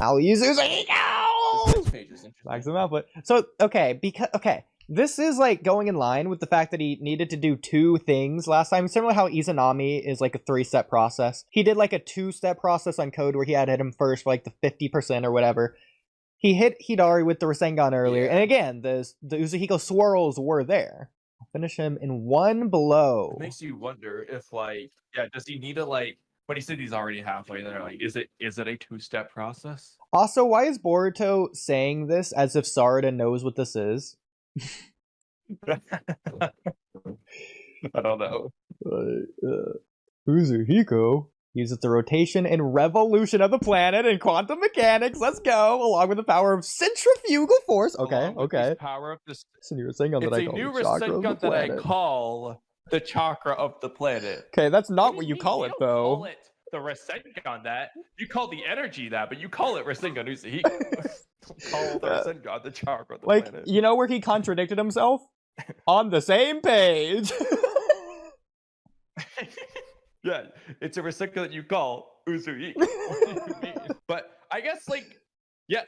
I'll use Uzuhiko! Maximum output. So, okay, this is like going in line with the fact that he needed to do 2 things last time. Similar how Izanami is like a 3-step process. He did like a 2-step process on Code where he had to hit him first for like the 50% or whatever. He hit Hidari with the Rasengan earlier, and again, the Uzuhiko swirls were there. I'll finish him in 1 blow. It makes you wonder if, like, does he need to, like, when he said he's already halfway there, like, is it a 2-step process? Also, why is Boruto saying this as if Sarada knows what this is? I don't know. Uzuhiko uses the rotation and revolution of the planet and quantum mechanics. Let's go, along with the power of centrifugal force. Okay. Power of this. It's a new Rasengan that I call the Chakra of the that I call the Chakra of the planet. Okay, that's not what you call it, though. Call it the Rasengan that. You call the energy that, but you call it Rasengan Uzuhiko. Call the Rasengan the Chakra of the planet. Like, you know where he contradicted himself? On the same page. Yeah, it's a Rasengan that you call Uzuhiko. What do you mean? But I guess, like,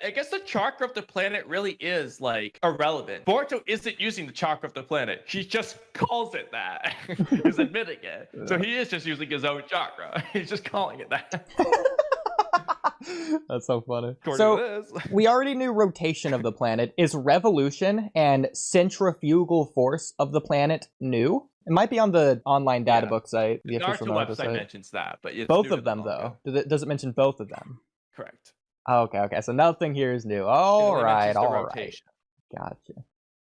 I guess the Chakra of the planet really is, like, irrelevant. Boruto isn't using the Chakra of the planet. He just calls it that. He's admitting it. So he is just using his own Chakra. He's just calling it that. That's so funny. So we already knew rotation of the planet. Is revolution and centrifugal force of the planet new? It might be on the online data book site. The official Naruto website site mentions that, but it's both of them though. Does it mention both of them? Correct. Okay. So nothing here is new. All right. Gotcha.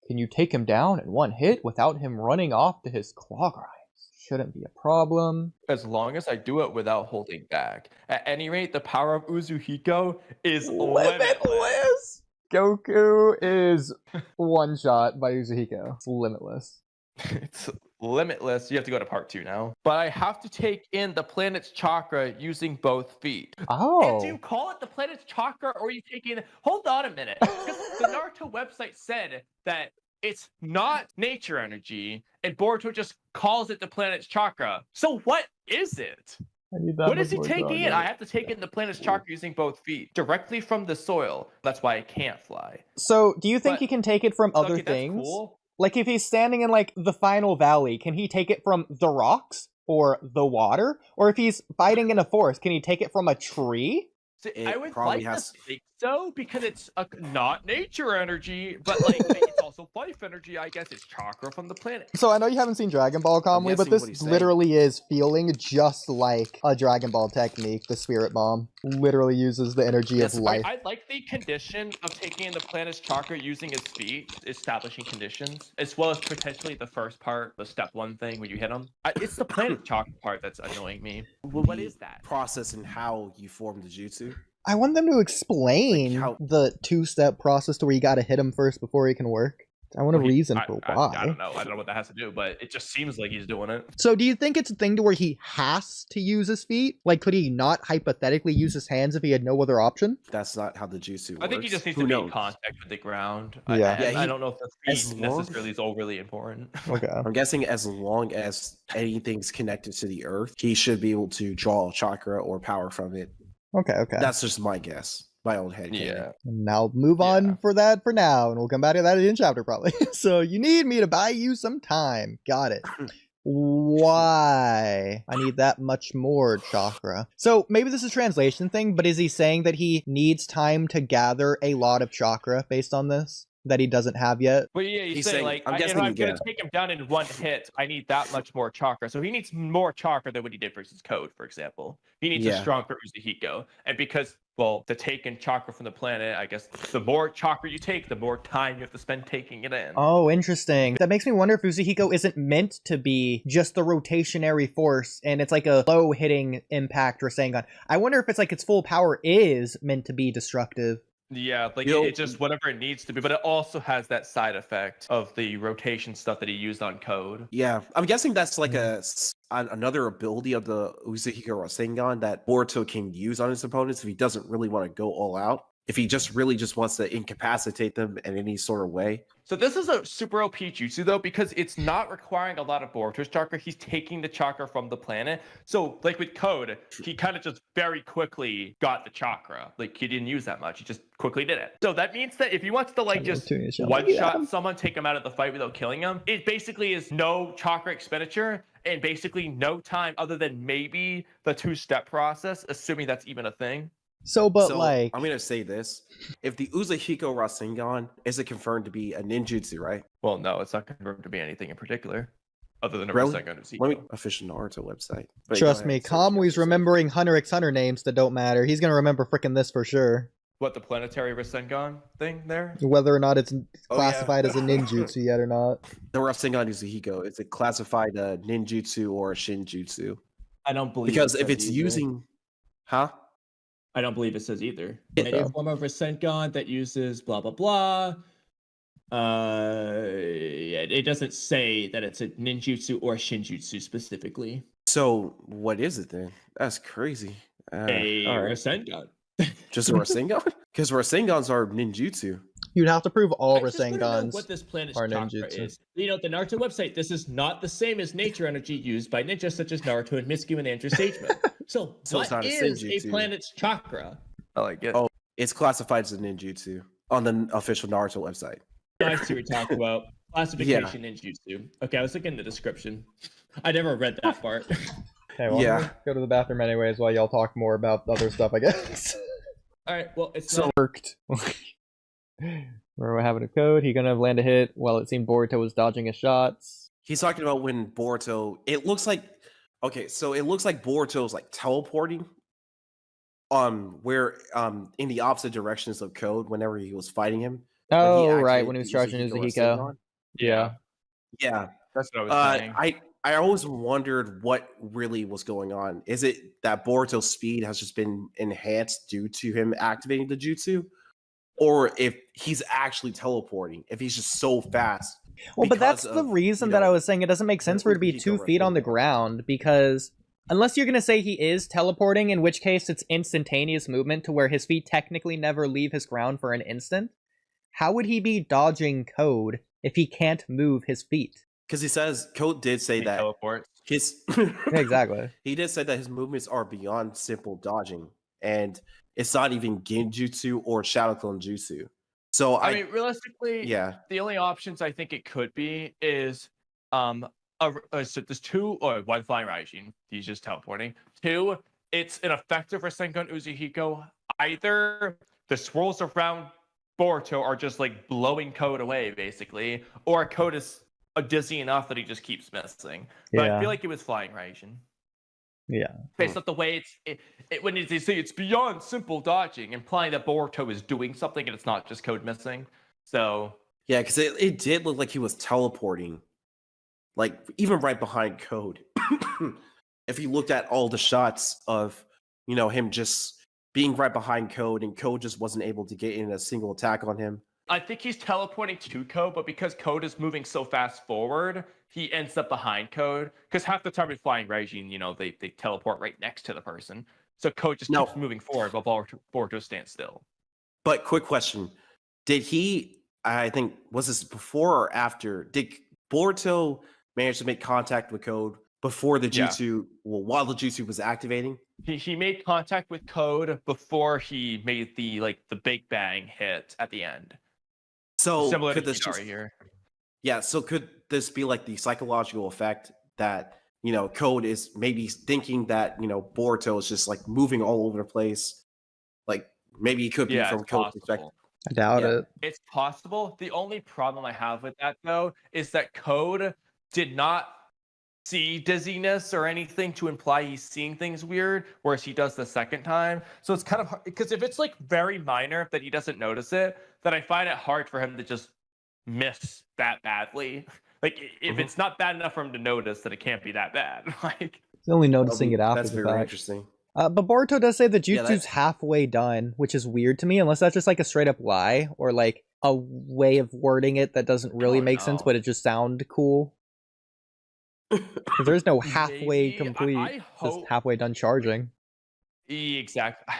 Can you take him down in 1 hit without him running off to his claw grinds? Shouldn't be a problem. As long as I do it without holding back. At any rate, the power of Uzuhiko is limitless. Goku is one shot by Uzuhiko. It's limitless. It's limitless. You have to go to part 2 now. But I have to take in the planet's chakra using both feet. Oh. And do you call it the planet's chakra, or are you taking... Hold on a minute. Because the Naruto website said that it's not nature energy, and Boruto just calls it the planet's chakra. So what is it? What is he taking in? I have to take in the planet's chakra using both feet, directly from the soil. That's why I can't fly. So, do you think he can take it from other things? Cool. Like, if he's standing in, like, the final valley, can he take it from the rocks or the water? Or if he's fighting in a forest, can he take it from a tree? See, I would like to think so, because it's not nature energy, but like it's also life energy. I guess it's chakra from the planet. So I know you haven't seen Dragon Ball, Kamui, but this literally is feeling just like a Dragon Ball technique. The Spirit Bomb literally uses the energy of life. I like the condition of taking in the planet's chakra using its feet, establishing conditions, as well as potentially the first part, the step 1 thing when you hit them. It's the planet chakra part that's annoying me. Well, what is that? Process and how you form the jutsu. I want them to explain the 2-step process to where you gotta hit him first before he can work. I want a reason for why. I don't know what that has to do, but it just seems like he's doing it. So do you think it's a thing to where he has to use his feet? Like, could he not hypothetically use his hands if he had no other option? That's not how the jutsu works. I think he just needs to be in contact with the ground. Yeah. I don't know if the feet necessarily is overly important. Okay. I'm guessing as long as anything's connected to the earth, he should be able to draw chakra or power from it. Okay. That's just my guess. My own head. Yeah. Now move on for that for now, and we'll come back to that in chapter probably. So you need me to buy you some time. Got it. Why? I need that much more chakra. So maybe this is a translation thing, but is he saying that he needs time to gather a lot of chakra based on this that he doesn't have yet? But yeah, he's saying, like, if I'm going to take him down in 1 hit, I need that much more chakra. So he needs more chakra than what he did versus Code, for example. He needs a stronger Uzuhiko. And because, well, to take in chakra from the planet, I guess the more chakra you take, the more time you have to spend taking it in. Oh, interesting. That makes me wonder if Uzuhiko isn't meant to be just the rotationary force, and it's like a low-hitting impact Rasengan. I wonder if it's like its full power is meant to be destructive. Yeah, like it just whatever it needs to be, but it also has that side effect of the rotation stuff that he used on Code. Yeah, I'm guessing that's like another ability of the Uzuhiko Rasengan that Boruto can use on his opponents if he doesn't really want to go all out. if he just really just wants to incapacitate them in any sort of way. So this is a super OP jutsu though, because it's not requiring a lot of Boruto's chakra. He's taking the chakra from the planet. So like with Code, he kind of just very quickly got the chakra. Like he didn't use that much. He just quickly did it. So that means that if he wants to like just one-shot someone, take him out of the fight without killing him, it basically is no chakra expenditure and basically no time other than maybe the 2-step process, assuming that's even a thing. So, like, I'm gonna say this: if the Uzuhiko Rasengan is it confirmed to be a ninjutsu, right? Well, no, it's not confirmed to be anything in particular, other than a Really? Rasengan Uzuhiko. Let me official Naruto website. But trust me, Kamui's remembering Hunter x Hunter names that don't matter. He's gonna remember frickin' this for sure. What, the planetary Rasengan thing there? Whether or not it's classified as a ninjutsu yet or not. The Rasengan Uzuhiko, is it classified a ninjutsu or a shinjutsu? I don't believe Because if it's using, huh? I don't believe it says either. Any form of Rasengan that uses blah blah blah. Yeah, it doesn't say that it's a ninjutsu or shinjutsu specifically. So what is it then? That's crazy. A Rasengan. Just a Rasengan? Because Rasengans are ninjutsu. You'd have to prove all I just wanna know Rasengans what this planet's are chakra ninjutsu. is. You know, the Naruto website, this is not the same as nature energy used by ninjas such as Naruto and Mitsuki and Andrew Sageman. So So it's what not a is a senjutsu. planet's chakra? I like it. Oh, it's classified as a ninjutsu on the official Naruto website. I see what you're talking about. Classification ninjutsu. Okay, I was looking in the description. I never read that part. Okay, well, I'm gonna go to the bathroom anyways while y'all talk more about other stuff, I guess. Alright, well, it's So- not... Worked. We're having a code. He gonna land a hit while it seemed Boruto was dodging his shots. He's talking about when Boruto. It looks like Boruto's like teleporting. Where in the opposite directions of Code whenever he was fighting him. Oh, activated right, when he was the charging Uzuhiko Uzuhiko. Rasengan. Yeah. Yeah. That's what I was saying. I always wondered what really was going on. Is it that Boruto's speed has just been enhanced due to him activating the jutsu? Or if he's actually teleporting, if he's just so fast. Well, but that's because the of, reason you that I know, was saying it doesn't make sense for it to be Uzuhiko 2 feet on the Rasengan. ground, because unless you're going to say he is teleporting, in which case it's instantaneous movement to where his feet technically never leave his ground for an instant, how would he be dodging Code if he can't move his feet? Because he says, Code did say He that teleports. his Yeah, exactly. he did say that his movements are beyond simple dodging, and it's not even Genjutsu or Shadow Clone Jutsu. So I mean, realistically, yeah, the only options I think it could be is so there's 2 or 1 flying Raijin. He's just teleporting. 2, it's an effective Rasengan Uzuhiko. Either the swirls around Boruto are just like blowing Code away, basically, or Code is dizzy enough that he just keeps missing. But I feel like it was flying Raijin. Yeah. Based off the way when they say it's beyond simple dodging, implying that Boruto is doing something and it's not just Code missing. So yeah, because it did look like he was teleporting, like even right behind Code. If you looked at all the shots of him just being right behind Code, and Code just wasn't able to get in a single attack on him. I think he's teleporting to Code, but because Code is moving so fast forward, he ends up behind Code. Because half the time with flying Raijin, they teleport right next to the person. So Code just keeps moving forward while Boruto stands still. But quick question. Did he, I think, was this before or after, did Boruto manage to make contact with Code before the jutsu, while the jutsu was activating? He made contact with Code before he made the Big Bang hit at the end. So similar could to this Hidari here. Yeah, so could this be like the psychological effect that, Code is maybe thinking that, Boruto is just like moving all over the place? Like maybe it could be from Code's perspective. I doubt it. It's possible. The only problem I have with that, though, is that Code did not see dizziness or anything to imply he's seeing things weird, whereas he does the second time. So it's kind of hard, because if it's like very minor that he doesn't notice it, then I find it hard for him to just miss that badly. Like if it's not bad enough for him to notice, then it can't be that bad. Like He's only noticing it after That's the very fact. interesting. But Boruto does say the Yeah, jutsu's halfway done, which is weird to me, unless that's just like a straight up lie or like a way of wording it that doesn't really make sense, but it just sound cool. 'Cause there's no halfway Maybe. complete, I just hope halfway done charging. exactly.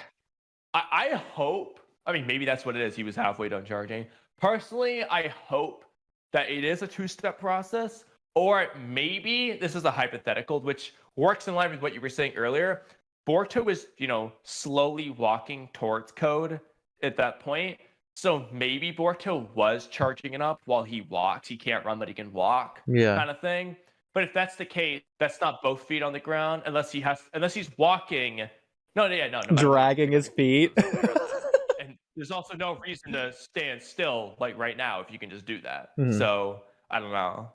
I hope I mean, maybe that's what it is. He was halfway done charging. Personally, I hope that it is a two-step process, or maybe this is a hypothetical, which works in line with what you were saying earlier. Boruto is, slowly walking towards Code at that point. So maybe Boruto was charging it up while he walks. He can't run, but he can walk, kind of thing. But if that's the case, that's not both feet on the ground, unless he's walking. No. Dragging his feet. And there's also no reason to stand still like right now if you can just do that. Mhm. So I don't know.